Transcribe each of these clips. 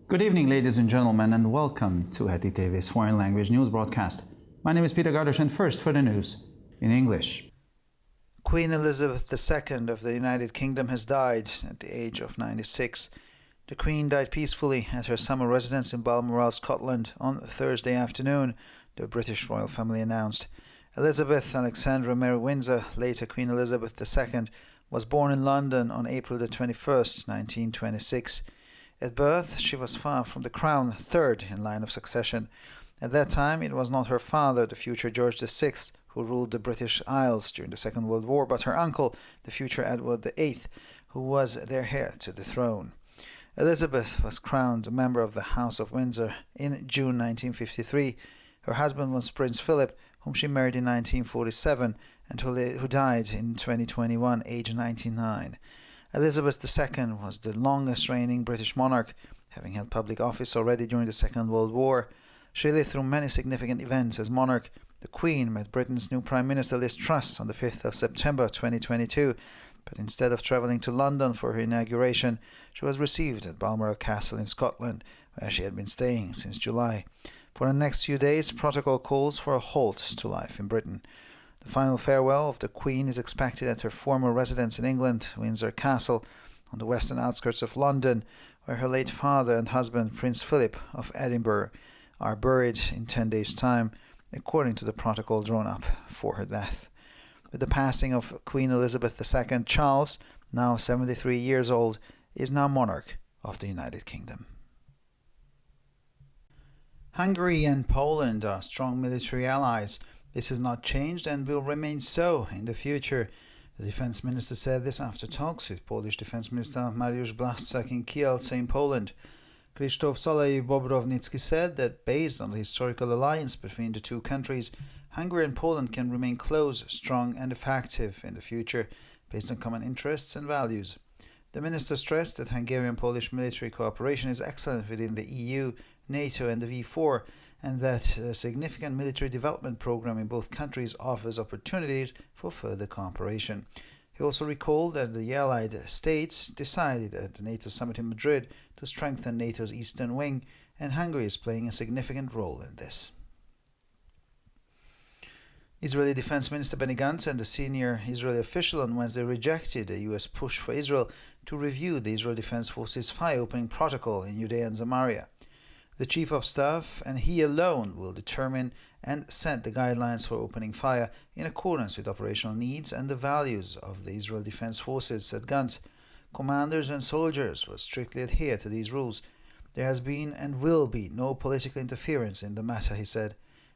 Good evening, ladies and gentlemen, and welcome to Heti TV's foreign language news broadcast. My name is Peter Gardosh, and first for the news in English. Queen Elizabeth II of the United Kingdom has died at the age of 96. The Queen died peacefully at her summer residence in Balmoral, Scotland on Thursday afternoon, the British royal family announced. Elizabeth Alexandra Mary Windsor, later Queen Elizabeth II, was born in London on April 21st, 1926. At birth, she was far from the crown, third in line of succession. At that time, it was not her father, the future George VI, who ruled the British Isles during the Second World War, but her uncle, the future Edward VIII, who was their heir to the throne. Elizabeth was crowned a member of the House of Windsor in June 1953. Her husband was Prince Philip, whom she married in 1947 and who died in 2021, aged 99. Elizabeth II was the longest reigning British monarch, having held public office already during the Second World War. She lived through many significant events as monarch. The Queen met Britain's new Prime Minister Liz Truss on the 5th of September 2022, but instead of travelling to London for her inauguration, she was received at Balmoral Castle in Scotland, where she had been staying since July. For the next few days, protocol calls for a halt to life in Britain. The final farewell of the Queen is expected at her former residence in England, Windsor Castle, on the western outskirts of London, where her late father and husband, Prince Philip of Edinburgh, are buried in 10 days' time, according to the protocol drawn up for her death. With the passing of Queen Elizabeth II, Charles, now 73 years old, is now monarch of the United Kingdom. Hungary and Poland are strong military allies. This has not changed and will remain so in the future. The defense minister said this after talks with Polish Defense Minister Mariusz Błaszczak in Kielce in Poland. Krzysztof Solej-Bobrownicki said that based on the historical alliance between the two countries, Hungary and Poland can remain close, strong and effective in the future, based on common interests and values. The minister stressed that Hungarian-Polish military cooperation is excellent within the EU, NATO and the V4, and that a significant military development program in both countries offers opportunities for further cooperation. He also recalled that the Allied states decided at the NATO summit in Madrid to strengthen NATO's eastern wing, and Hungary is playing a significant role in this. Israeli Defense Minister Benny Gantz and a senior Israeli official on Wednesday rejected a U.S. push for Israel to review the Israel Defense Forces fire-opening protocol in Judea and Samaria. The Chief of Staff and he alone will determine and set the guidelines for opening fire in accordance with operational needs and the values of the Israel Defense Forces, said Gantz. Commanders and soldiers will strictly adhere to these rules. There has been and will be no political interference in the matter, he said.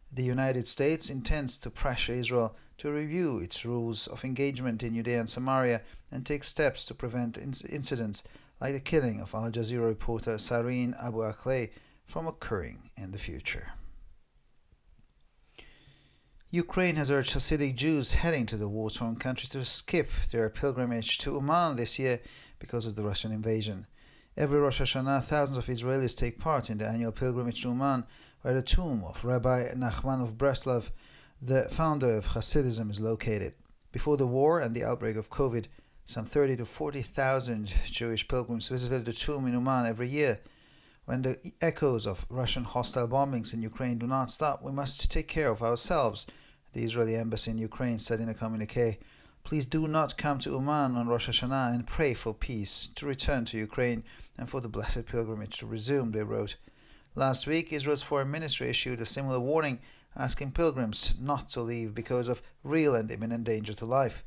The United States intends to pressure Israel to review its rules of engagement in Judea and Samaria and take steps to prevent incidents like the killing of Al Jazeera reporter Sareen Abu Akleh from occurring in the future. Ukraine has urged Hasidic Jews heading to the war-torn country to skip their pilgrimage to Uman this year because of the Russian invasion. Every Rosh Hashanah, thousands of Israelis take part in the annual pilgrimage to Uman, where the tomb of Rabbi Nachman of Breslov, the founder of Hasidism, is located. Before the war and the outbreak of COVID, some 30,000 to 40,000 Jewish pilgrims visited the tomb in Uman every year. When the echoes of Russian hostile bombings in Ukraine do not stop, we must take care of ourselves, the Israeli embassy in Ukraine said in a communiqué. Please do not come to Uman on Rosh Hashanah and pray for peace to return to Ukraine and for the blessed pilgrimage to resume, they wrote. Last week, Israel's foreign ministry issued a similar warning, asking pilgrims not to leave because of real and imminent danger to life.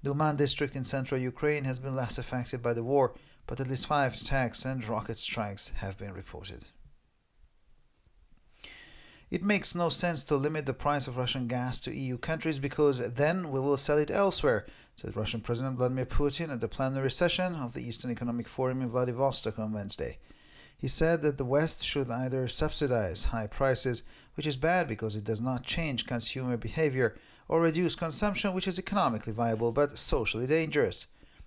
The Uman district in central Ukraine has been less affected by the war, but at least 5 attacks and rocket strikes have been reported. It makes no sense to limit the price of Russian gas to EU countries because then we will sell it elsewhere, said Russian President Vladimir Putin at the plenary session of the Eastern Economic Forum in Vladivostok on Wednesday. He said that the West should either subsidize high prices, which is bad because it does not change consumer behavior, or reduce consumption, which is economically viable but socially dangerous.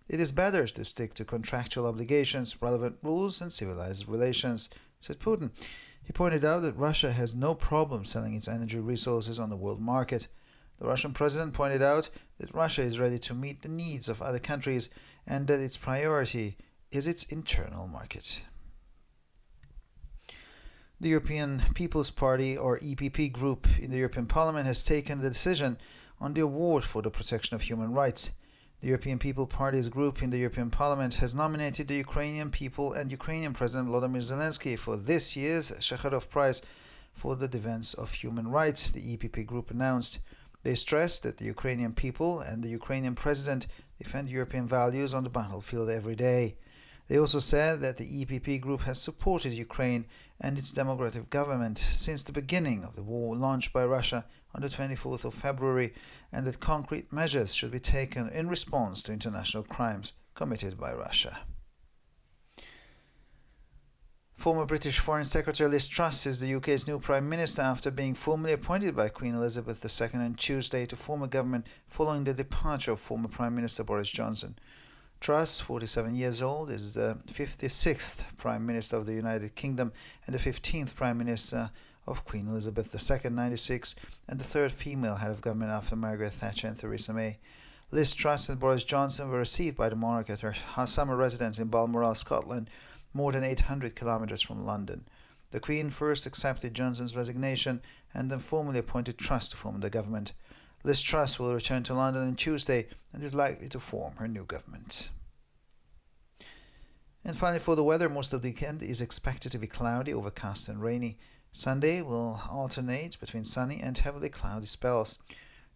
It is better to stick to contractual obligations, relevant rules, and civilized relations, said Putin. He pointed out that Russia has no problem selling its energy resources on the world market. The Russian president pointed out that Russia is ready to meet the needs of other countries and that its priority is its internal market. The European People's Party, or EPP, group in the European Parliament has taken the decision on the award for the protection of human rights. The European People Party's group in the European Parliament has nominated the Ukrainian people and Ukrainian President Volodymyr Zelensky for this year's Sakharov Prize for the defense of human rights, the EPP group announced. They stressed that the Ukrainian people and the Ukrainian president defend European values on the battlefield every day. They also said that the EPP group has supported Ukraine and its democratic government since the beginning of the war launched by Russia on the 24th of February, and that concrete measures should be taken in response to international crimes committed by Russia. Former British Foreign Secretary Liz Truss is the UK's new Prime Minister after being formally appointed by Queen Elizabeth II on Tuesday to form a government following the departure of former Prime Minister Boris Johnson. Truss, 47 years old, is the 56th Prime Minister of the United Kingdom and the 15th Prime Minister of Queen Elizabeth II, 96, and the third female head of government after Margaret Thatcher and Theresa May. Liz Truss and Boris Johnson were received by the monarch at her summer residence in Balmoral, Scotland, more than 800 kilometres from London. The Queen first accepted Johnson's resignation and then formally appointed Truss to form the government. Liz Truss will return to London on Tuesday and is likely to form her new government. And finally, for the weather, most of the weekend is expected to be cloudy, overcast and rainy. Sunday will alternate between sunny and heavily cloudy spells.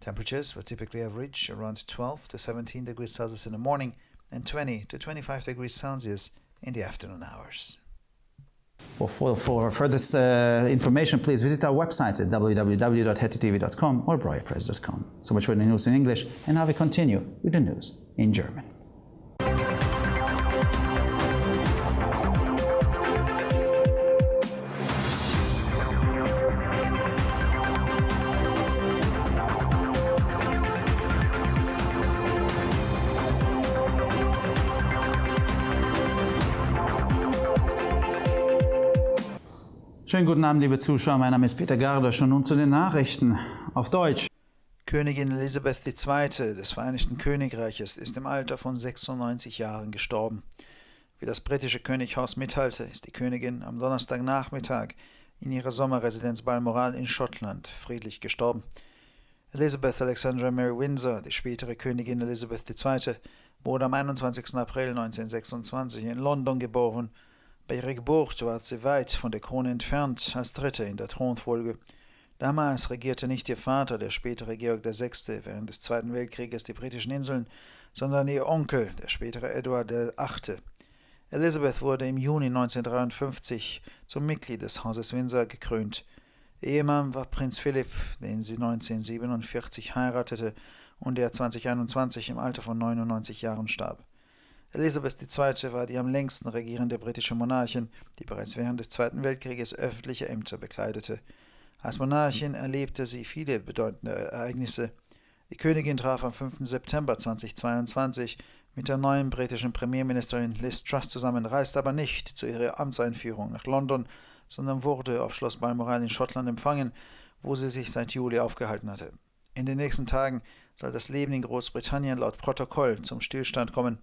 Temperatures will typically average around 12 to 17 degrees Celsius in the morning and 20 to 25 degrees Celsius in the afternoon hours. For further information, please visit our websites at www.hetitv.com or breuerpress.com. So much for the news in English, and now we continue with the news in German. Schönen guten Abend, liebe Zuschauer. Mein Name ist Peter Gardosch und nun zu den Nachrichten auf Deutsch. Königin Elisabeth II. Des Vereinigten Königreiches ist im Alter von 96 Jahren gestorben. Wie das britische Könighaus mitteilte, ist die Königin am Donnerstagnachmittag in ihrer Sommerresidenz Balmoral in Schottland friedlich gestorben. Elizabeth Alexandra Mary Windsor, die spätere Königin Elisabeth II., wurde am 21. April 1926 in London geboren. Bei ihrer Geburt war sie weit von der Krone entfernt, als Dritte in der Thronfolge. Damals regierte nicht ihr Vater, der spätere Georg VI., während des Zweiten Weltkrieges die britischen Inseln, sondern ihr Onkel, der spätere Edward VIII. Elizabeth wurde im Juni 1953 zum Mitglied des Hauses Windsor gekrönt. Ihr Ehemann war Prinz Philipp, den sie 1947 heiratete und der 2021 im Alter von 99 Jahren starb. Elisabeth II. War die am längsten regierende britische Monarchin, die bereits während des Zweiten Weltkrieges öffentliche Ämter bekleidete. Als Monarchin erlebte sie viele bedeutende Ereignisse. Die Königin traf am 5. September 2022 mit der neuen britischen Premierministerin Liz Truss zusammen, reiste aber nicht zu ihrer Amtseinführung nach London, sondern wurde auf Schloss Balmoral in Schottland empfangen, wo sie sich seit Juli aufgehalten hatte. In den nächsten Tagen soll das Leben in Großbritannien laut Protokoll zum Stillstand kommen.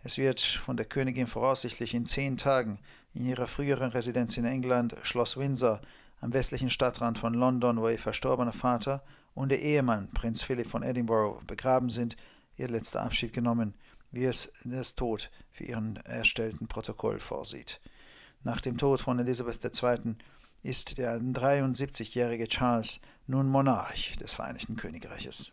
Es wird von der Königin voraussichtlich in 10 Tagen in ihrer früheren Residenz in England, Schloss Windsor, am westlichen Stadtrand von London, wo ihr verstorbener Vater und der Ehemann, Prinz Philipp von Edinburgh, begraben sind, ihr letzter Abschied genommen, wie es das Tod für ihren erstellten Protokoll vorsieht. Nach dem Tod von Elisabeth II. Ist der 73-jährige Charles nun Monarch des Vereinigten Königreiches.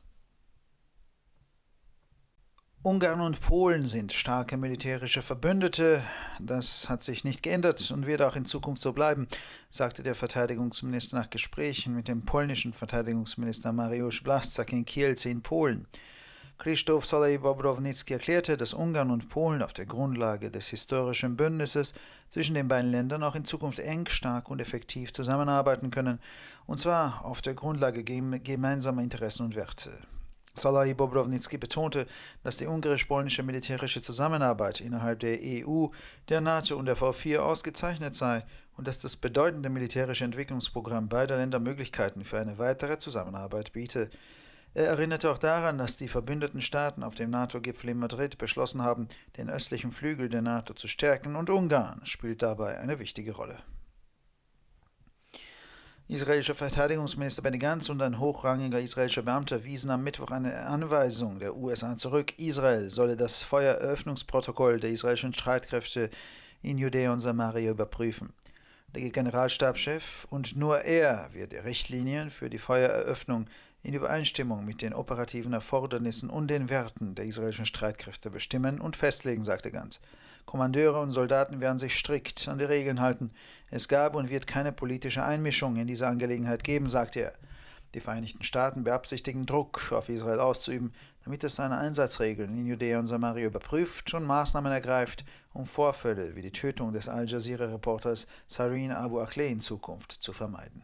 Ungarn und Polen sind starke militärische Verbündete. Das hat sich nicht geändert und wird auch in Zukunft so bleiben, sagte der Verteidigungsminister nach Gesprächen mit dem polnischen Verteidigungsminister Mariusz Błaszczak in Kielce in Polen. Krzysztof Solej-Bobrownicki erklärte, dass Ungarn und Polen auf der Grundlage des historischen Bündnisses zwischen den beiden Ländern auch in Zukunft eng, stark und effektiv zusammenarbeiten können, und zwar auf der Grundlage gemeinsamer Interessen und Werte. Solej-Bobrownicki betonte, dass die ungarisch-polnische militärische Zusammenarbeit innerhalb der EU, der NATO und der V4 ausgezeichnet sei und dass das bedeutende militärische Entwicklungsprogramm beider Länder Möglichkeiten für eine weitere Zusammenarbeit biete. Er erinnerte auch daran, dass die verbündeten Staaten auf dem NATO-Gipfel in Madrid beschlossen haben, den östlichen Flügel der NATO zu stärken, und Ungarn spielt dabei eine wichtige Rolle. Israelischer Verteidigungsminister Benny Gantz und ein hochrangiger israelischer Beamter wiesen am Mittwoch eine Anweisung der USA zurück. Israel solle das Feuereröffnungsprotokoll der israelischen Streitkräfte in Judäa und Samaria überprüfen. Der Generalstabschef und nur er wird die Richtlinien für die Feuereröffnung in Übereinstimmung mit den operativen Erfordernissen und den Werten der israelischen Streitkräfte bestimmen und festlegen, sagte Gantz. Kommandeure und Soldaten werden sich strikt an die Regeln halten. Es gab und wird keine politische Einmischung in diese Angelegenheit geben, sagte er. Die Vereinigten Staaten beabsichtigen, Druck auf Israel auszuüben, damit es seine Einsatzregeln in Judäa und Samaria überprüft und Maßnahmen ergreift, um Vorfälle wie die Tötung des Al Jazeera-Reporters Sareen Abu Akleh in Zukunft zu vermeiden.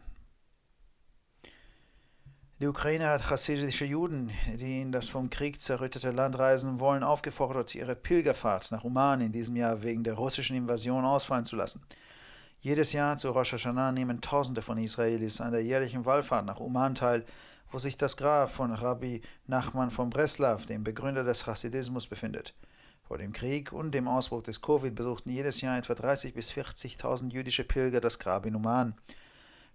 Die Ukraine hat chassidische Juden, die in das vom Krieg zerrüttete Land reisen wollen, aufgefordert, ihre Pilgerfahrt nach Uman in diesem Jahr wegen der russischen Invasion ausfallen zu lassen. Jedes Jahr zu Rosh Hashanah nehmen Tausende von Israelis an der jährlichen Wallfahrt nach Uman teil, wo sich das Grab von Rabbi Nachman von Breslav, dem Begründer des Chassidismus, befindet. Vor dem Krieg und dem Ausbruch des Covid besuchten jedes Jahr etwa 30.000 bis 40.000 jüdische Pilger das Grab in Uman.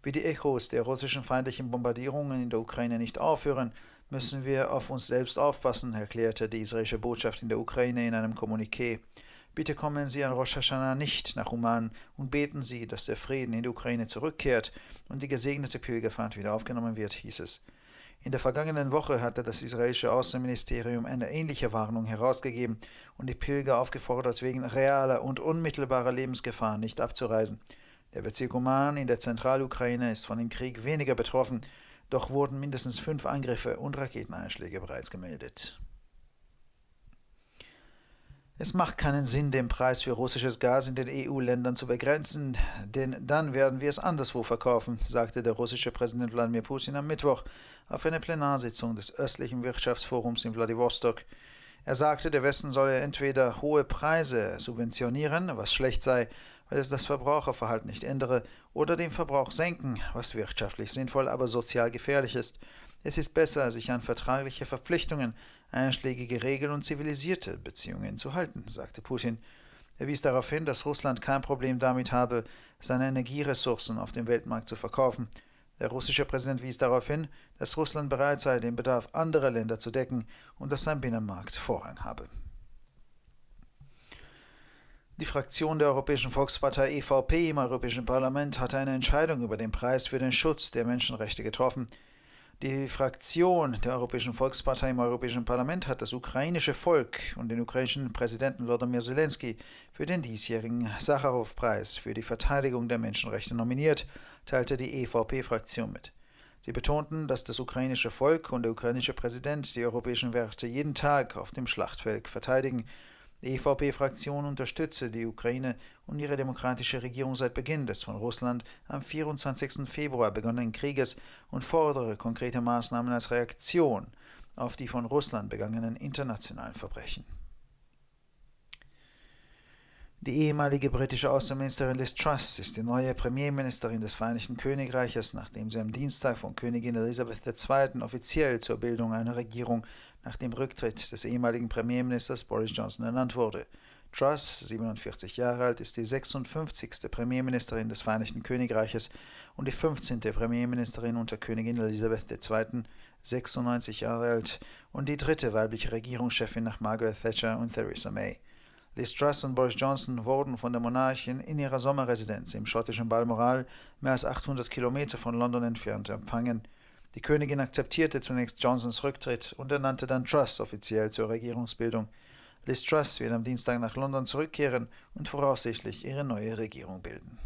Wie die Echos der russischen feindlichen Bombardierungen in der Ukraine nicht aufhören, müssen wir auf uns selbst aufpassen, erklärte die israelische Botschaft in der Ukraine in einem Kommuniqué. Bitte kommen Sie an Rosh Hashanah nicht nach Uman und beten Sie, dass der Frieden in die Ukraine zurückkehrt und die gesegnete Pilgerfahrt wieder aufgenommen wird, hieß es. In der vergangenen Woche hatte das israelische Außenministerium eine ähnliche Warnung herausgegeben und die Pilger aufgefordert, wegen realer und unmittelbarer Lebensgefahr nicht abzureisen. Der Bezirk Uman in der Zentralukraine ist von dem Krieg weniger betroffen, doch wurden mindestens 5 Angriffe und Raketeneinschläge bereits gemeldet. Es macht keinen Sinn, den Preis für russisches Gas in den EU-Ländern zu begrenzen, denn dann werden wir es anderswo verkaufen, sagte der russische Präsident Wladimir Putin am Mittwoch auf einer Plenarsitzung des östlichen Wirtschaftsforums in Wladiwostok. Er sagte, der Westen solle entweder hohe Preise subventionieren, was schlecht sei, weil es das Verbraucherverhalten nicht ändere, oder den Verbrauch senken, was wirtschaftlich sinnvoll, aber sozial gefährlich ist. Es ist besser, sich an vertragliche Verpflichtungen, einschlägige Regeln und zivilisierte Beziehungen zu halten, sagte Putin. Er wies darauf hin, dass Russland kein Problem damit habe, seine Energieressourcen auf dem Weltmarkt zu verkaufen. Der russische Präsident wies darauf hin, dass Russland bereit sei, den Bedarf anderer Länder zu decken und dass sein Binnenmarkt Vorrang habe. Die Fraktion der Europäischen Volkspartei EVP im Europäischen Parlament hatte eine Entscheidung über den Preis für den Schutz der Menschenrechte getroffen. Die Fraktion der Europäischen Volkspartei im Europäischen Parlament hat das ukrainische Volk und den ukrainischen Präsidenten Volodymyr Zelensky für den diesjährigen Sacharow-Preis für die Verteidigung der Menschenrechte nominiert, teilte die EVP-Fraktion mit. Sie betonten, dass das ukrainische Volk und der ukrainische Präsident die europäischen Werte jeden Tag auf dem Schlachtfeld verteidigen. Die EVP-Fraktion unterstütze die Ukraine und ihre demokratische Regierung seit Beginn des von Russland am 24. Februar begonnenen Krieges und fordere konkrete Maßnahmen als Reaktion auf die von Russland begangenen internationalen Verbrechen. Die ehemalige britische Außenministerin Liz Truss ist die neue Premierministerin des Vereinigten Königreiches, nachdem sie am Dienstag von Königin Elisabeth II. Offiziell zur Bildung einer Regierung nach dem Rücktritt des ehemaligen Premierministers Boris Johnson ernannt wurde. Truss, 47 Jahre alt, ist die 56. Premierministerin des Vereinigten Königreiches und die 15. Premierministerin unter Königin Elisabeth II., 96 Jahre alt, und die 3. weibliche Regierungschefin nach Margaret Thatcher und Theresa May. Liz Truss und Boris Johnson wurden von der Monarchin in ihrer Sommerresidenz im schottischen Balmoral, mehr als 800 Kilometer von London entfernt, empfangen. Die Königin akzeptierte zunächst Johnsons Rücktritt und ernannte dann Truss offiziell zur Regierungsbildung. Liz Truss wird am Dienstag nach London zurückkehren und voraussichtlich ihre neue Regierung bilden.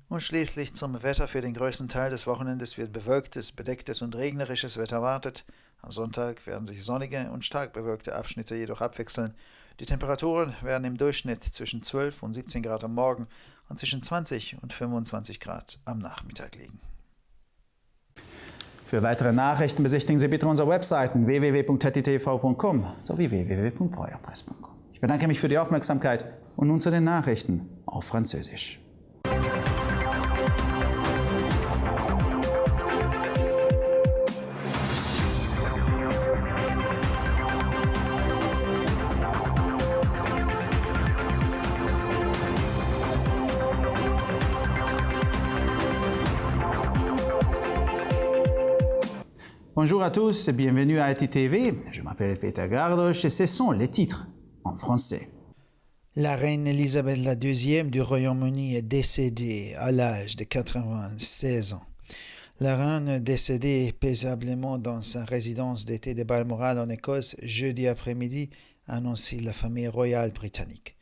Und schließlich zum Wetter. Für den größten Teil des Wochenendes wird bewölktes, bedecktes und regnerisches Wetter erwartet. Am Sonntag werden sich sonnige und stark bewölkte Abschnitte jedoch abwechseln. Die Temperaturen werden im Durchschnitt zwischen 12 und 17 Grad am Morgen und zwischen 20 und 25 Grad am Nachmittag liegen. Für weitere Nachrichten besichtigen Sie bitte unsere Webseiten www.ttv.com sowie www.breuerpress.com. Ich bedanke mich für die Aufmerksamkeit und nun zu den Nachrichten auf Französisch. Bonjour à tous et bienvenue à Haiti TV. Je m'appelle Peter Gardoche et ce sont les titres en français. La reine Elisabeth II du Royaume-Uni est décédée à l'âge de 96 ans. La reine décédée paisiblement dans sa résidence d'été de Balmoral en Écosse jeudi après-midi, a annoncé la famille royale britannique.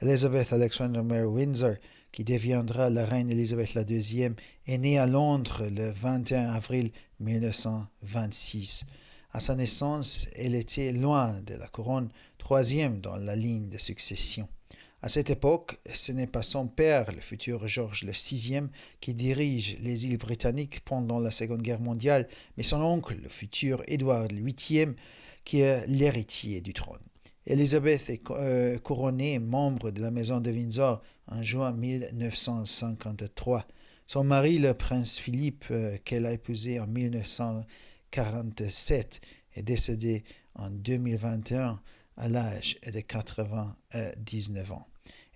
Elizabeth Alexander Mary Windsor, qui deviendra la reine Elisabeth II, est née à Londres le 21 avril 1926. À sa naissance, elle était loin de la couronne, troisième dans la ligne de succession. À cette époque, ce n'est pas son père, le futur George VI, qui dirige les îles britanniques pendant la Seconde Guerre mondiale, mais son oncle, le futur Édouard VIII, qui est l'héritier du trône. Elizabeth est couronnée membre de la maison de Windsor en juin 1953. Son mari, le prince Philippe, qu'elle a épousé en 1947, est décédé en 2021 à l'âge de 99 ans.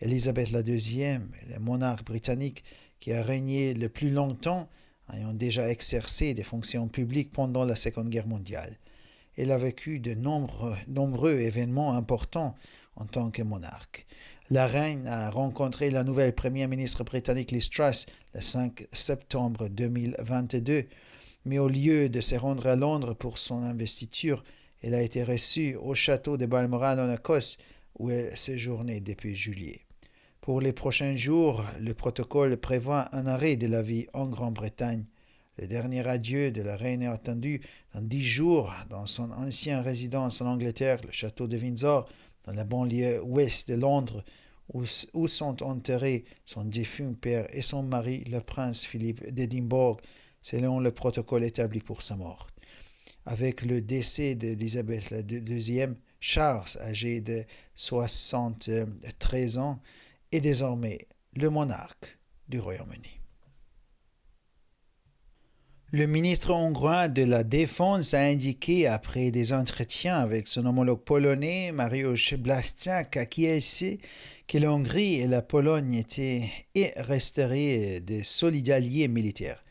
Élisabeth II, le monarque britannique qui a régné le plus longtemps, ayant déjà exercé des fonctions publiques pendant la Seconde Guerre mondiale. Elle a vécu de nombreux événements importants en tant que monarque. La reine a rencontré la nouvelle première ministre britannique Liz Truss le 5 septembre 2022, mais au lieu de se rendre à Londres pour son investiture, elle a été reçue au château de Balmoral en Écosse, où elle séjournait depuis juillet. Pour les prochains jours, le protocole prévoit un arrêt de la vie en Grande-Bretagne. Le dernier adieu de la reine est attendu dans 10 jours dans son ancienne résidence en Angleterre, le château de Windsor, dans la banlieue ouest de Londres, où sont enterrés son défunt père et son mari, le prince Philippe d'Édimbourg, selon le protocole établi pour sa mort. Avec le décès d'Élisabeth II, Charles, âgé de 73 ans, est désormais le monarque du Royaume-Uni. Le ministre hongrois de la Défense a indiqué, après des entretiens avec son homologue polonais, Mariusz Błaszczak, acquiescé que la Hongrie et la Pologne étaient et resteraient de solides alliés militaires.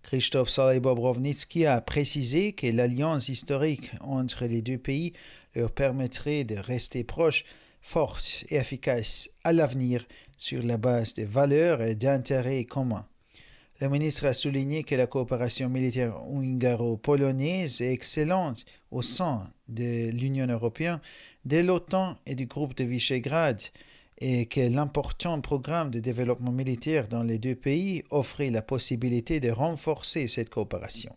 Krzysztof Solej-Bobrovnicki a précisé que l'alliance historique entre les deux pays leur permettrait de rester proches, fortes et efficaces à l'avenir sur la base de valeurs et d'intérêts communs. Le ministre a souligné que la coopération militaire hungaro-polonaise est excellente au sein de l'Union européenne, de l'OTAN et du groupe de Visegrad, et que l'important programme de développement militaire dans les deux pays offrait la possibilité de renforcer cette coopération.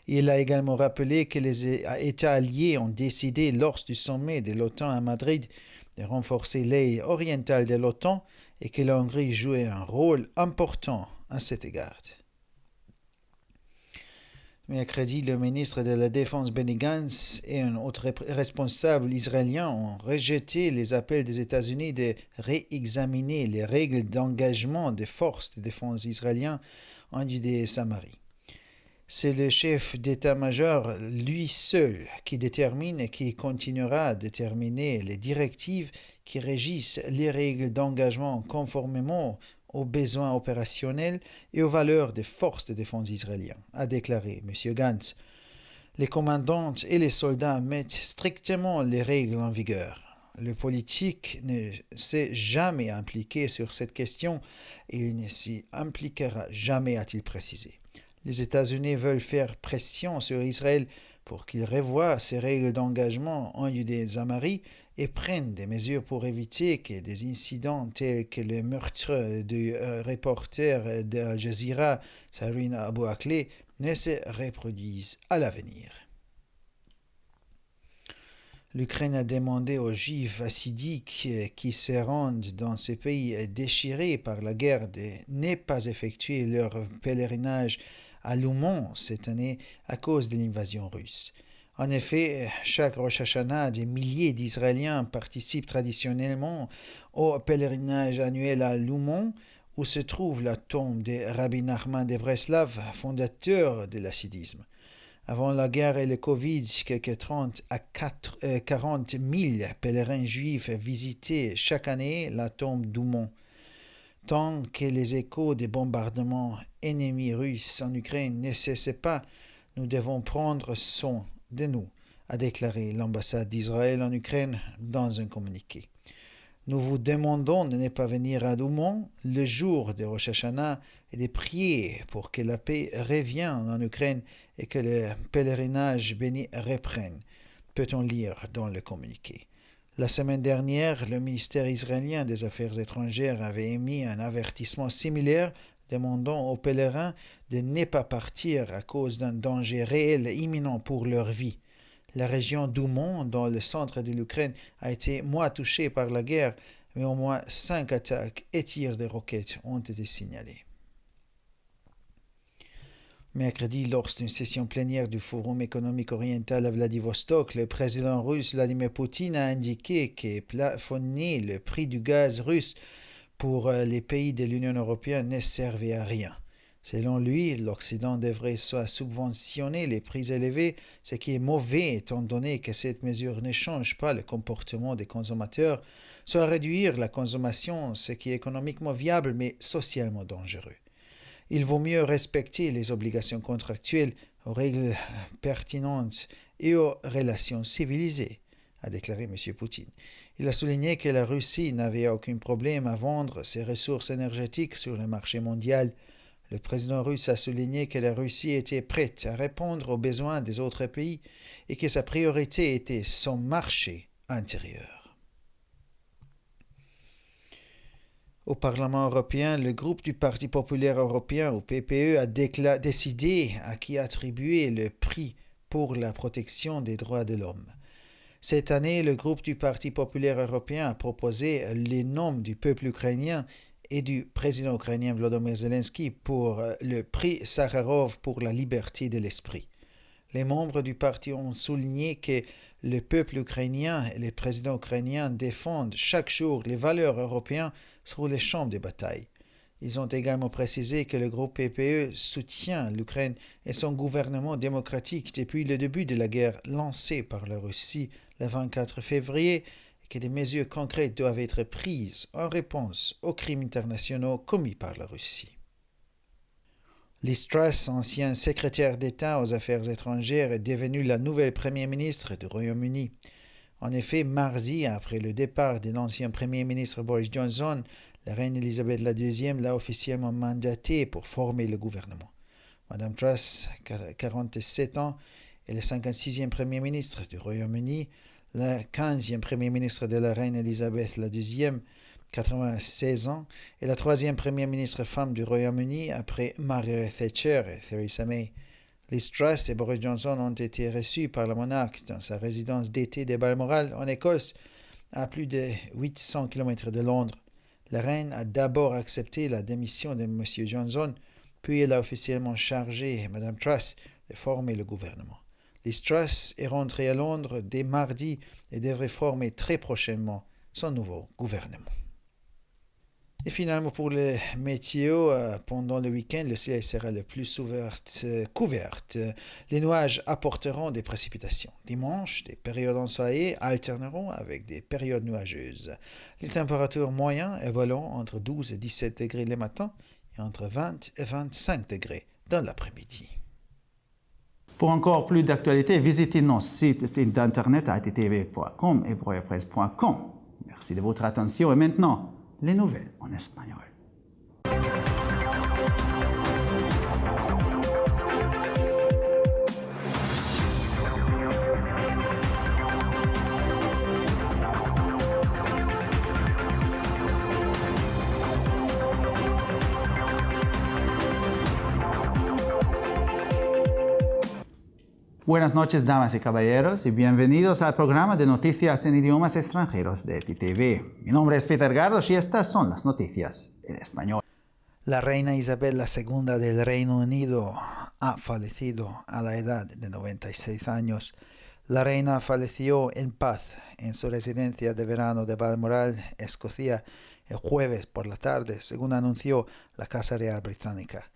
Il a également rappelé que les États alliés ont décidé lors du sommet de l'OTAN à Madrid de renforcer l'aile orientale de l'OTAN et que la Hongrie jouait un rôle important à cet égard. Mercredi, le ministre de la Défense Benny Gantz et un autre responsable israélien ont rejeté les appels des États-Unis de réexaminer les règles d'engagement des forces de défense israéliennes en Judée et Samarie. C'est le chef d'état-major, lui seul, qui détermine et qui continuera à déterminer les directives qui régissent les règles d'engagement conformément aux besoins opérationnels et aux valeurs des forces de défense israéliennes, a déclaré M. Gantz. Les commandantes et les soldats mettent strictement les règles en vigueur. Le politique ne s'est jamais impliqué sur cette question et il ne s'y impliquera jamais, a-t-il précisé. Les États-Unis veulent faire pression sur Israël pour qu'il revoie ses règles d'engagement en Judée et Samarie et prenne des mesures pour éviter que des incidents tels que le meurtre du reporter de Al Jazeera, Sarine Abu Akleh, ne se reproduisent à l'avenir. L'Ukraine a demandé aux Juifs hassidiques qui se rendent dans ces pays déchirés par la guerre de ne pas effectuer leur pèlerinage à Louman cette année à cause de l'invasion russe. En effet, chaque Rosh Hashanah, des milliers d'Israéliens participent traditionnellement au pèlerinage annuel à Louman, où se trouve la tombe de Rabbi Nachman de Breslav, fondateur de l'hassidisme. Avant la guerre et le Covid, quelques 30 à 40 000 pèlerins juifs visitaient chaque année la tombe d'Oumon. Tant que les échos des bombardements ennemis russes en Ukraine ne cessaient pas, Nous devons prendre soin de nous, a déclaré l'ambassade d'Israël en Ukraine dans un communiqué. Nous vous demandons de ne pas venir à Douman le jour de Rosh Hashanah et de prier pour que la paix revienne en Ukraine et que le pèlerinage béni reprenne, peut-on lire dans le communiqué. La semaine dernière, le ministère israélien des Affaires étrangères avait émis un avertissement similaire demandant aux pèlerins de ne pas partir à cause d'un danger réel et imminent pour leur vie. La région d'Oumont, dans le centre de l'Ukraine, a été moins touchée par la guerre, mais au moins 5 attaques et tirs de roquettes ont été signalés. Mercredi, lors d'une session plénière du Forum économique oriental à Vladivostok, le président russe Vladimir Poutine a indiqué que plafonner le prix du gaz russe pour les pays de l'Union européenne ne servait à rien. Selon lui, l'Occident devrait soit subventionner les prix élevés, ce qui est mauvais étant donné que cette mesure ne change pas le comportement des consommateurs, soit réduire la consommation, ce qui est économiquement viable mais socialement dangereux. Il vaut mieux respecter les obligations contractuelles, aux règles pertinentes et aux relations civilisées, a déclaré M. Poutine. Il a souligné que la Russie n'avait aucun problème à vendre ses ressources énergétiques sur le marché mondial. Le président russe a souligné que la Russie était prête à répondre aux besoins des autres pays et que sa priorité était son marché intérieur. Au Parlement européen, le groupe du Parti populaire européen, ou PPE, a décidé à qui attribuer le prix pour la protection des droits de l'homme. Cette année, le groupe du Parti populaire européen a proposé les noms du peuple ukrainien et du président ukrainien Volodymyr Zelensky pour le prix Sakharov pour la liberté de l'esprit. Les membres du parti ont souligné que le peuple ukrainien et le président ukrainien défendent chaque jour les valeurs européennes sur les champs de bataille. Ils ont également précisé que le groupe PPE soutient l'Ukraine et son gouvernement démocratique depuis le début de la guerre lancée par la Russie le 24 février et que des mesures concrètes doivent être prises en réponse aux crimes internationaux commis par la Russie. Liz Truss, ancien secrétaire d'État aux Affaires étrangères, est devenue la nouvelle Premier ministre du Royaume-Uni. En effet, mardi, après le départ de l'ancien Premier ministre Boris Johnson, la reine Elisabeth II l'a officiellement mandatée pour former le gouvernement. Madame Truss, 47 ans, est le 56e Premier ministre du Royaume-Uni, le 15e Premier ministre de la reine Elisabeth II, 96 ans, et la 3e Première ministre femme du Royaume-Uni après Margaret Thatcher et Theresa May. Liz Truss et Boris Johnson ont été reçus par le monarque dans sa résidence d'été de Balmoral, en Écosse, à plus de 800 km de Londres. La reine a d'abord accepté la démission de M. Johnson, puis elle a officiellement chargé Mme Truss de former le gouvernement. Liz Truss est rentrée à Londres dès mardi et devrait former très prochainement son nouveau gouvernement. Et finalement, pour le météo, pendant le week-end, le ciel sera le plus couvert. Les nuages apporteront des précipitations. Dimanche, des périodes ensoleillées alterneront avec des périodes nuageuses. Les températures moyennes évolueront entre 12 et 17 degrés le matin et entre 20 et 25 degrés dans l'après-midi. Pour encore plus d'actualités, visitez nos sites internet attv.com et broyapresse.com. Merci de votre attention et maintenant, les nouvelles en espagnol. Buenas noches, damas y caballeros, y bienvenidos al programa de noticias en idiomas extranjeros de ETV. Mi nombre es Peter Gardos y estas son las noticias en español. La reina Isabel II del Reino Unido ha fallecido a la edad de 96 años. La reina falleció en paz en su residencia de verano de Balmoral, Escocia, el jueves por la tarde, según anunció la Casa Real Británica.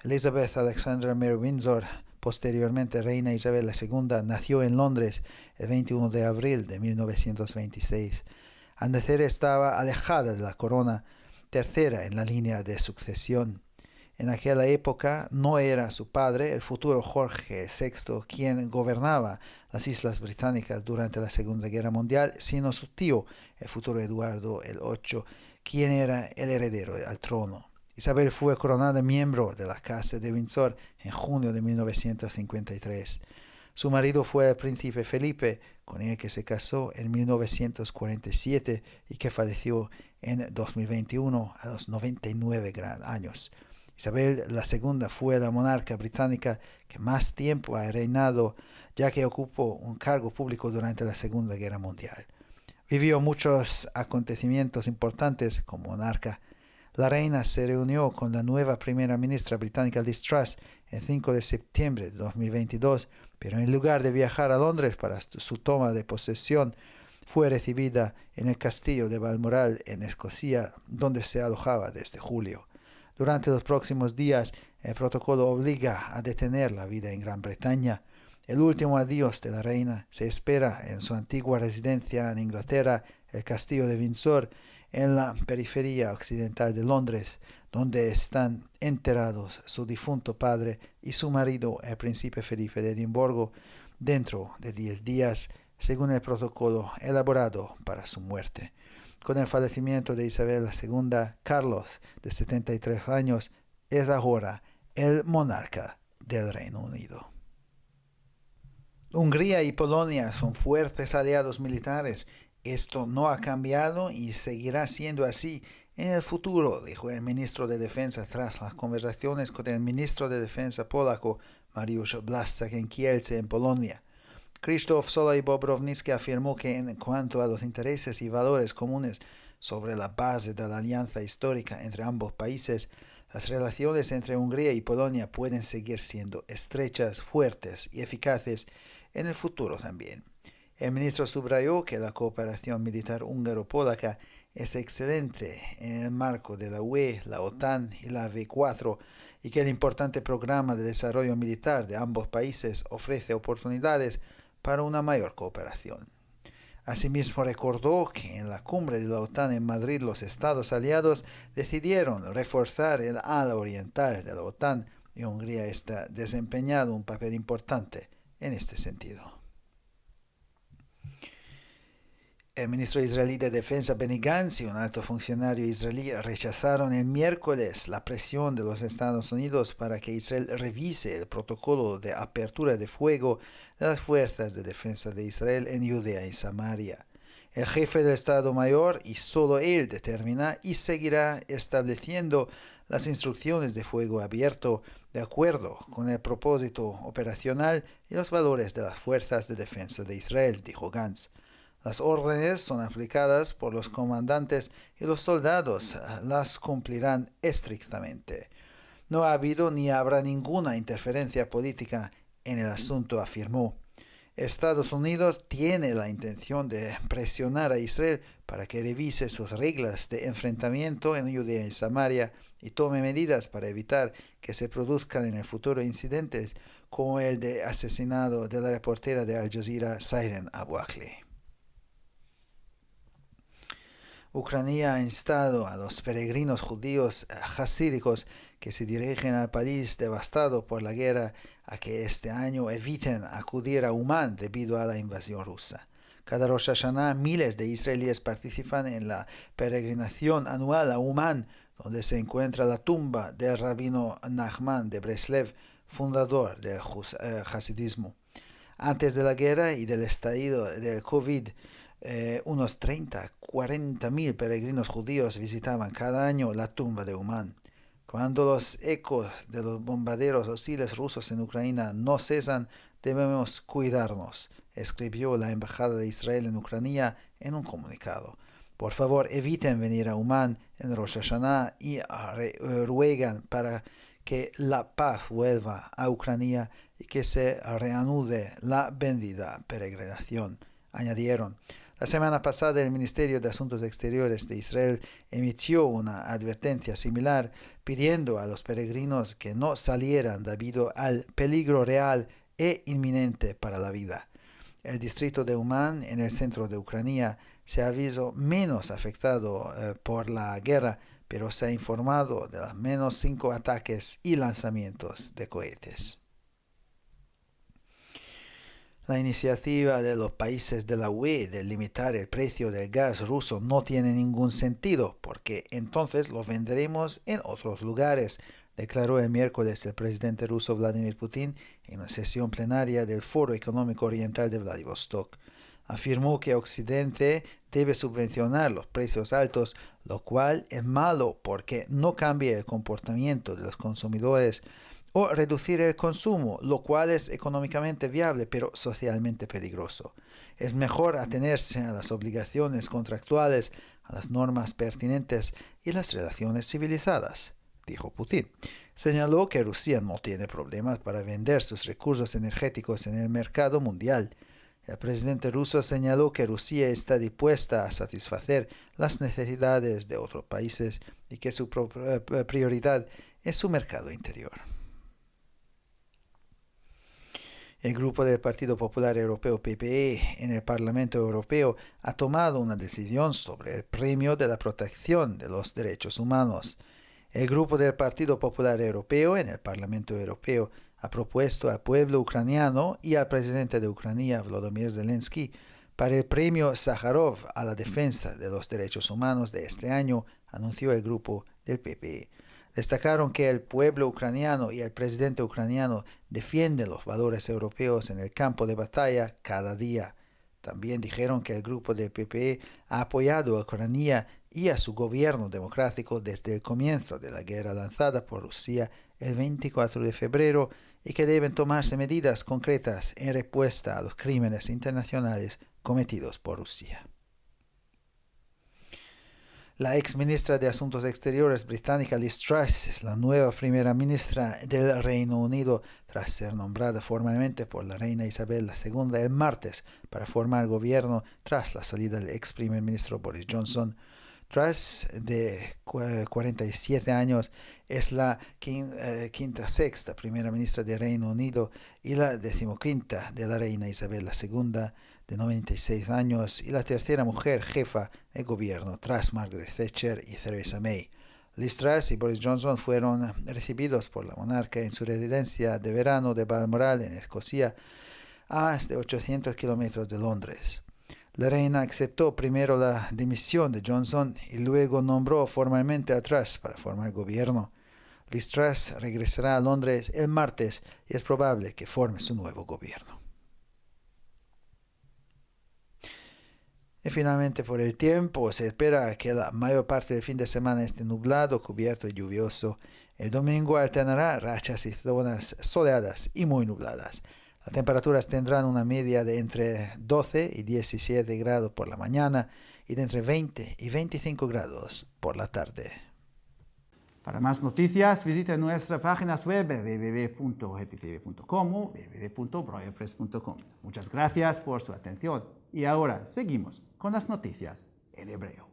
Elizabeth Alexandra Mary Windsor, posteriormente reina Isabel II, nació en Londres el 21 de abril de 1926. Al nacer estaba alejada de la corona, tercera en la línea de sucesión. En aquella época no era su padre, el futuro Jorge VI, quien gobernaba las Islas Británicas durante la Segunda Guerra Mundial, sino su tío, el futuro Eduardo el VIII, quien era el heredero al trono. Isabel fue coronada miembro de la Casa de Windsor en junio de 1953. Su marido fue el príncipe Felipe, con el que se casó en 1947 y que falleció en 2021 a los 99 años. Isabel II fue la monarca británica que más tiempo ha reinado, ya que ocupó un cargo público durante la Segunda Guerra Mundial. Vivió muchos acontecimientos importantes como monarca. La reina se reunió con la nueva primera ministra británica Liz Truss el 5 de septiembre de 2022, pero en lugar de viajar a Londres para su toma de posesión, fue recibida en el castillo de Balmoral en Escocia, donde se alojaba desde julio. Durante los próximos días, el protocolo obliga a detener la vida en Gran Bretaña. El último adiós de la reina se espera en su antigua residencia en Inglaterra, el castillo de Windsor, en la periferia occidental de Londres, donde están enterrados su difunto padre y su marido, el príncipe Felipe de Edimburgo, dentro de 10 días, según el protocolo elaborado para su muerte. Con el fallecimiento de Isabel II, Carlos, de 73 años, es ahora el monarca del Reino Unido. Hungría y Polonia son fuertes aliados militares. Esto no ha cambiado y seguirá siendo así en el futuro, dijo el ministro de Defensa tras las conversaciones con el ministro de Defensa polaco Mariusz Błaszczak en Kielce, en Polonia. Krzysztof Solej-Bobrovnicki afirmó que en cuanto a los intereses y valores comunes sobre la base de la alianza histórica entre ambos países, las relaciones entre Hungría y Polonia pueden seguir siendo estrechas, fuertes y eficaces en el futuro también. El ministro subrayó que la cooperación militar húngaro-polaca es excelente en el marco de la UE, la OTAN y la V4 y que el importante programa de desarrollo militar de ambos países ofrece oportunidades para una mayor cooperación. Asimismo recordó que en la cumbre de la OTAN en Madrid los Estados aliados decidieron reforzar el ala oriental de la OTAN y Hungría está desempeñando un papel importante en este sentido. El ministro israelí de Defensa Benny Gantz y un alto funcionario israelí rechazaron el miércoles la presión de los Estados Unidos para que Israel revise el protocolo de apertura de fuego de las fuerzas de defensa de Israel en Judea y Samaria. El jefe del Estado Mayor, y solo él, determina y seguirá estableciendo las instrucciones de fuego abierto de acuerdo con el propósito operacional y los valores de las fuerzas de defensa de Israel, dijo Gantz. Las órdenes son aplicadas por los comandantes y los soldados las cumplirán estrictamente. No ha habido ni habrá ninguna interferencia política en el asunto, afirmó. Estados Unidos tiene la intención de presionar a Israel para que revise sus reglas de enfrentamiento en Judea y Samaria y tome medidas para evitar que se produzcan en el futuro incidentes como el de asesinato de la reportera de Al Jazeera, Siren Abu Akleh. Ucrania ha instado a los peregrinos judíos hasídicos que se dirigen al país devastado por la guerra a que este año eviten acudir a Umán debido a la invasión rusa. Cada Rosh Hashanah miles de israelíes participan en la peregrinación anual a Umán, donde se encuentra la tumba del rabino Nachman de Breslev, fundador del hasidismo. Antes de la guerra y del estallido del COVID, unos 40.000 peregrinos judíos visitaban cada año la tumba de Umán. Cuando los ecos de los bombarderos hostiles rusos en Ucrania no cesan, debemos cuidarnos, escribió la Embajada de Israel en Ucrania en un comunicado. Por favor, eviten venir a Umán en Rosh Hashanah y ruegan para que la paz vuelva a Ucrania y que se reanude la bendita peregrinación, añadieron. La semana pasada el Ministerio de Asuntos Exteriores de Israel emitió una advertencia similar pidiendo a los peregrinos que no salieran debido al peligro real e inminente para la vida. El distrito de Umán, en el centro de Ucrania, se ha visto menos afectado por la guerra, pero se ha informado de al menos 5 ataques y lanzamientos de cohetes. La iniciativa de los países de la UE de limitar el precio del gas ruso no tiene ningún sentido, porque entonces lo venderemos en otros lugares, declaró el miércoles el presidente ruso Vladimir Putin en una sesión plenaria del Foro Económico Oriental de Vladivostok. Afirmó que Occidente debe subvencionar los precios altos, lo cual es malo porque no cambia el comportamiento de los consumidores, o reducir el consumo, lo cual es económicamente viable pero socialmente peligroso. Es mejor atenerse a las obligaciones contractuales, a las normas pertinentes y las relaciones civilizadas, dijo Putin. Señaló que Rusia no tiene problemas para vender sus recursos energéticos en el mercado mundial. El presidente ruso señaló que Rusia está dispuesta a satisfacer las necesidades de otros países y que su prioridad es su mercado interior. El grupo del Partido Popular Europeo PPE en el Parlamento Europeo ha tomado una decisión sobre el premio de la protección de los derechos humanos. El grupo del Partido Popular Europeo en el Parlamento Europeo ha propuesto al pueblo ucraniano y al presidente de Ucrania, Volodymyr Zelensky, para el premio Sájarov a la defensa de los derechos humanos de este año, anunció el grupo del PPE. Destacaron que el pueblo ucraniano y el presidente ucraniano defienden los valores europeos en el campo de batalla cada día. También dijeron que el grupo del PPE ha apoyado a Ucrania y a su gobierno democrático desde el comienzo de la guerra lanzada por Rusia el 24 de febrero y que deben tomarse medidas concretas en respuesta a los crímenes internacionales cometidos por Rusia. La ex ministra de Asuntos Exteriores británica Liz Truss es la nueva primera ministra del Reino Unido tras ser nombrada formalmente por la reina Isabel II el martes para formar gobierno tras la salida del ex primer ministro Boris Johnson. Truss, de 47 años, es la sexta primera ministra del Reino Unido y la 15ª de la reina Isabel II, de 96 años, y la tercera mujer jefa de gobierno tras Margaret Thatcher y Theresa May. Liz Truss y Boris Johnson fueron recibidos por la monarca en su residencia de verano de Balmoral, en Escocia, a más de 800 kilómetros de Londres. La reina aceptó primero la dimisión de Johnson y luego nombró formalmente a Truss para formar gobierno. Liz Truss regresará a Londres el martes y es probable que forme su nuevo gobierno. Y finalmente, por el tiempo, se espera que la mayor parte del fin de semana esté nublado, cubierto y lluvioso. El domingo alternará rachas y zonas soleadas y muy nubladas. Las temperaturas tendrán una media de entre 12 y 17 grados por la mañana y de entre 20 y 25 grados por la tarde. Para más noticias, visite nuestras páginas web www.hetitv.com o www.broyerpress.com. Muchas gracias por su atención y ahora seguimos con las noticias en hebreo.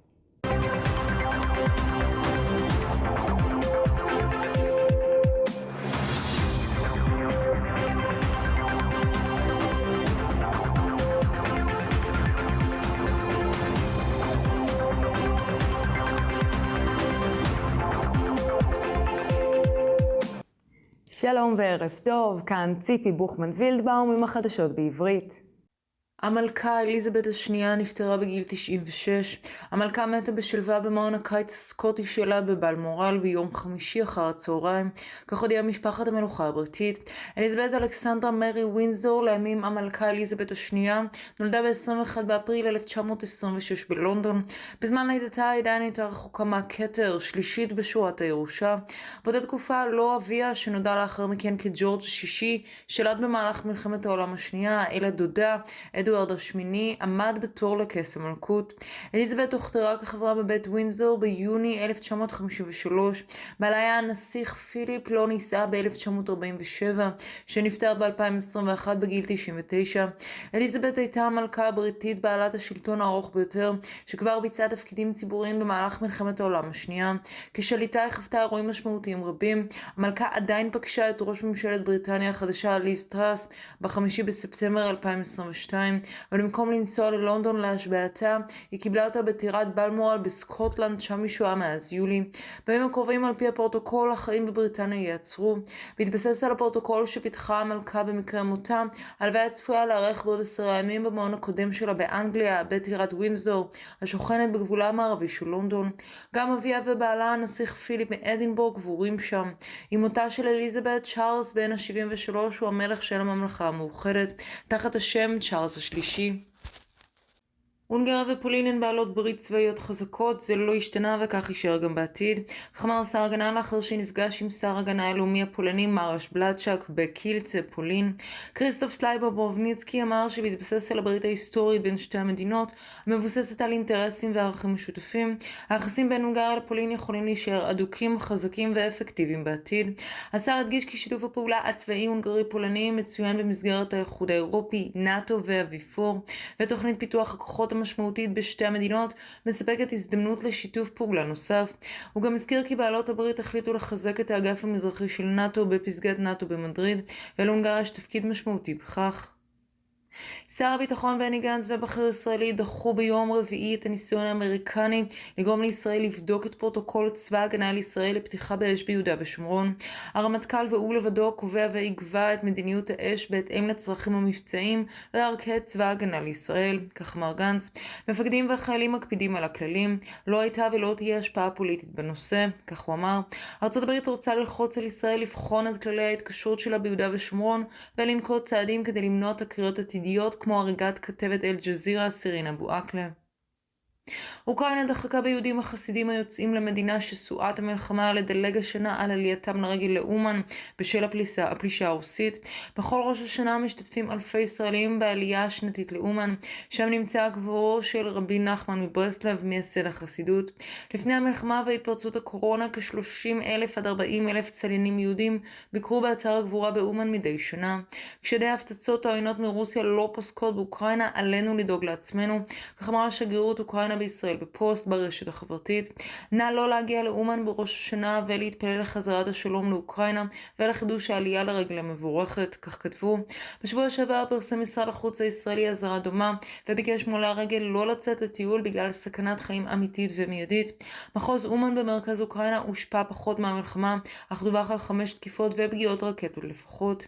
שלום וערב טוב, כאן ציפי בוכמן וילדבאום עם החדשות בעברית. המלכה אליזבת השנייה נפטרה בגיל 96. המלכה מתה בשלווה במעון הקיץ הסקוטי שלה בבלמורל ביום חמישי אחר הצהריים, כך הודיעה משפחת המלוכה הבריטית. אליזבת אלכסנדרה מרי ווינזור, לימים המלכה אליזבת השנייה, נולדה ב-21 באפריל 1926 בלונדון. בזמן לידתה היא עדיין הייתה רחוקה מהכתר, שלישית בשורת הירושה. באותה תקופה לא אביה, שנודע לאחר מכן כג'ורג' השישי, שלט במהלך מלחמת העולם השנייה, אלא דודה, אדוארד השמיני, עמד בתור לכס המלכות. אליזבת הוכתרה כחברה בבית ווינזור ביוני 1953. בעלה היה הנסיך פיליפ, לא נישאה ב-1947, שנפטר ב-2021 בגיל 99. אליזבת הייתה המלכה הבריטית בעלת השלטון הארוך ביותר, שכבר ביצעה תפקידים ציבוריים במהלך מלחמת העולם השנייה. כשליטה היא חוותה אירועים משמעותיים רבים. המלכה עדיין פגשה את ראש ממשלת בריטניה החדשה ליז טראס ב-5 בספטמבר 2022. שלהם, אבל במקום לנסוע ללונדון להשבעתה, היא קיבלה אותה בטירת בלמורל בסקוטלנד, שם היא שוהה מאז יולי. בימים הקרובים על פי הפרוטוקול, החיים בבריטניה ייעצרו. בהתבסס על הפרוטוקול שפיתחה המלכה במקרה מותה, הלוויה צפויה להיערך בעוד 10 ימים במעון הקודם שלה באנגליה, בטירת ווינזדור, השוכנת בגבולה המערבי של לונדון. גם אביה ובעלה הנסיך פיליפ מאדינבורג קבורים שם. עם מותה של אליזבת, צ'ארלס בן ה-73 הוא המלך של הממלכה המאוחדת, תחת השם צ'ארלס השלישי. הונגריה ופולין הן בעלות ברית צבאיות חזקות, זה לא השתנה וכך יישאר גם בעתיד. כך אמר שר הגנה לאחר שנפגש עם שר הגנה הלאומי הפולני מרוש בלצ'ק בקילצה, פולין. כריסטוף סלייבה-ברובניצקי אמר שבהתבסס על הברית ההיסטורית בין שתי המדינות, המבוססת על אינטרסים וערכים משותפים, היחסים בין הונגריה לפולין יכולים להישאר אדוקים, חזקים ואפקטיביים בעתיד. השר הדגיש כי שיתוף הפעולה הצבאי הונגרי-פולני מצוין במסגרת האיחוד האירופי, נאט"ו ואביפור, ותוכנית פיתוח הכוחות המשמעותית בשתי המדינות מספקת הזדמנות לשיתוף פעולה נוסף. הוא גם הזכיר כי בעלות הברית החליטו לחזק את האגף המזרחי של נאט"ו בפסגת נאט"ו במדריד, ולהונגריה יש תפקיד משמעותי בכך. שר הביטחון בני גנץ ובכיר ישראלי דחו ביום רביעי את הניסיון האמריקני לגרום לישראל לבדוק את פרוטוקול צבא הגנה לישראל לפתיחה באש ביהודה ושומרון. הרמטכ"ל והוא לבדו קובע ויקבע את מדיניות האש בהתאם לצרכים המבצעיים וערכי צבא הגנה לישראל, כך אמר גנץ. מפקדים והחיילים מקפידים על הכללים, לא הייתה ולא תהיה השפעה פוליטית בנושא, כך הוא אמר. ארצות הברית רוצה ללחוץ על ישראל לבחון את כללי ההתקשרות שלה ביהודה ושומרון ולנקוט צעדים כדי למנוע תקריות עתידיות כמו הריגת כתבת אל-ג'זירה שירין אבו עאקלה. אוקראינה דחקה ביהודים החסידים היוצאים למדינה שסועת המלחמה לדלג השנה על עלייתם לרגל לאומן בשל הפלישה הרוסית. בכל ראש השנה משתתפים אלפי ישראלים בעלייה השנתית לאומן, שם נמצא קברו של רבי נחמן מברסלב, מייסד החסידות. לפני המלחמה והתפרצות הקורונה כ-30,000 עד 40,000 צליינים יהודים ביקרו באתר הגבורה באומן מדי שנה. כשידי ההפצצות העוינות מרוסיה לא פוסקות באוקראינה, עלינו לדאוג לעצמנו, כך אמרה שגרירות אוקראינה בישראל בפוסט ברשת החברתית. נא לא להגיע לאומן בראש השנה ולהתפלל לחזרת השלום לאוקראינה ולחידוש העלייה לרגל המבורכת, כך כתבו. בשבוע שעבר פרסם משרד החוץ הישראלי אזהרה דומה וביקש מולי הרגל לא לצאת לטיול בגלל סכנת חיים אמיתית ומיידית. מחוז אומן במרכז אוקראינה הושפע פחות מהמלחמה, אך דווח על 5 תקיפות ופגיעות רקטות לפחות.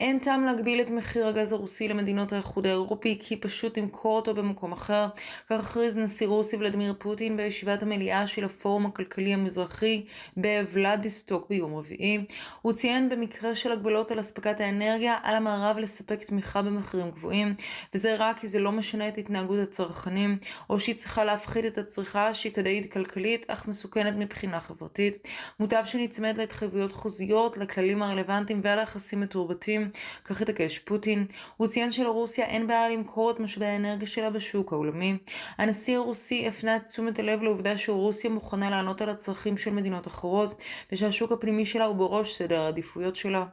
אין טעם להגביל את מחיר הגז הרוסי למדינות האיחוד האירופי כי פשוט למכור אותו במקום אחר, כך הכריז נשיא רוסי ולדימיר פוטין בישיבת המליאה של הפורום הכלכלי המזרחי בוולדיסטוק ביום רביעי. הוא ציין במקרה של הגבלות על הספקת האנרגיה על המערב לספק תמיכה במחירים גבוהים, וזה רק כי זה לא משנה את התנהגות הצרכנים, או שהיא צריכה להפחית את הצריכה שהיא כדאית כלכלית אך מסוכנת מבחינה חברתית. מוטב שנצמד להתחייבויות חוזיות, לכללים הרלוונטיים וליחסים בתים, כך התעקש פוטין. הוא ציין שלרוסיה אין בעיה למכור את משאבי האנרגיה שלה בשוק העולמי. הנשיא הרוסי הפנה את תשומת הלב לעובדה שרוסיה מוכנה לענות על הצרכים של מדינות אחרות, ושהשוק הפנימי שלה הוא בראש סדר העדיפויות שלה.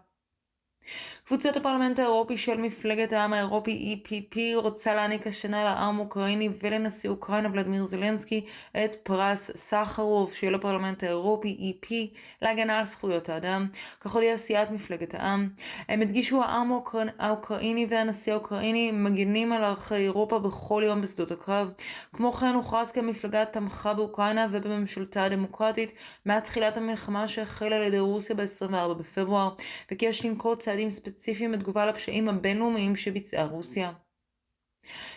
קבוצת הפרלמנט האירופי של מפלגת העם האירופי EPP רוצה להעניק השנה לעם אוקראיני ולנשיא אוקראינה ולדימיר זלנסקי את פרס סחרוב של הפרלמנט האירופי EP להגנה על זכויות האדם, כך הודיעה סיעת מפלגת העם. הם הדגישו העם האוקראיני והנשיא האוקראיני מגנים על ערכי אירופה בכל יום בשדות הקרב. כמו כן הוכרז כי המפלגה תמכה באוקראינה ובממשלתה הדמוקרטית מתחילת המלחמה שהחלה על ידי רוסיה ב-24 בפברואר, וכי יש לנקוט צעדים ספציפיים בתגובה לפשעים הבינלאומיים שביצעה רוסיה.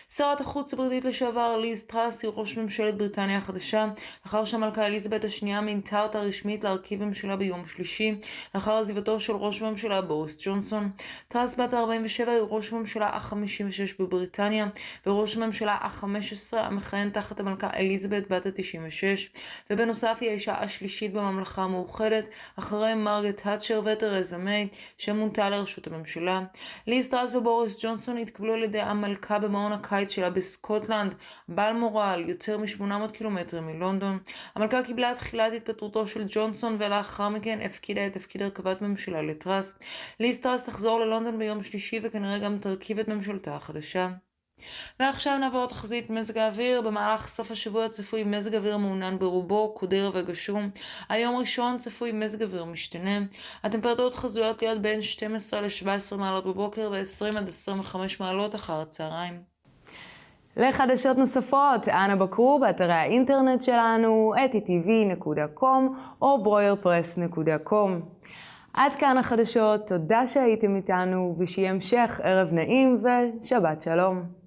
שרת החוץ הבריטית לשעבר ליז טראס היא ראש ממשלת בריטניה החדשה, לאחר שהמלכה אליזבת השנייה מינתה אותה רשמית להרכיב ממשלה ביום שלישי, לאחר עזיבתו של ראש הממשלה בוריס ג'ונסון. טראס בת ה-47 היא ראש הממשלה ה-56 בבריטניה, וראש הממשלה ה-15 המכהן תחת המלכה אליזבת בת ה-96, ובנוסף היא האישה השלישית בממלכה המאוחדת, אחרי מרגרט תאצ'ר ותרזה מיי, שמונתה לראשות הממשלה. ליז טראס ובוריס ג'ונסון התקבלו על ידי המלכה במעון הקיץ שלה בסקוטלנד, בלמורל, יותר מ-800 קילומטרים מלונדון. המלכה קיבלה את תחילת התפטרותו של ג'ונסון ולאחר מכן הפקידה את תפקיד הרכבת ממשלה לטראס. ליז טראס תחזור ללונדון ביום שלישי וכנראה גם תרכיב את ממשלתה החדשה. ועכשיו נעבור לתחזית מזג האוויר. במהלך סוף השבוע צפוי מזג אוויר מעונן ברובו, קודר וגשום. היום ראשון צפוי מזג אוויר משתנה. הטמפרטורות חזויות להיות בין 12 ל-17 מעלות בבוקר ו-20 עד 25 מעלות אחר הצהריים. לחדשות נוספות, אנא בקרו באתרי האינטרנט שלנו, etitv.com או broyerpress.com. עד כאן החדשות, תודה שהייתם איתנו ושיהיה המשך ערב נעים ושבת שלום.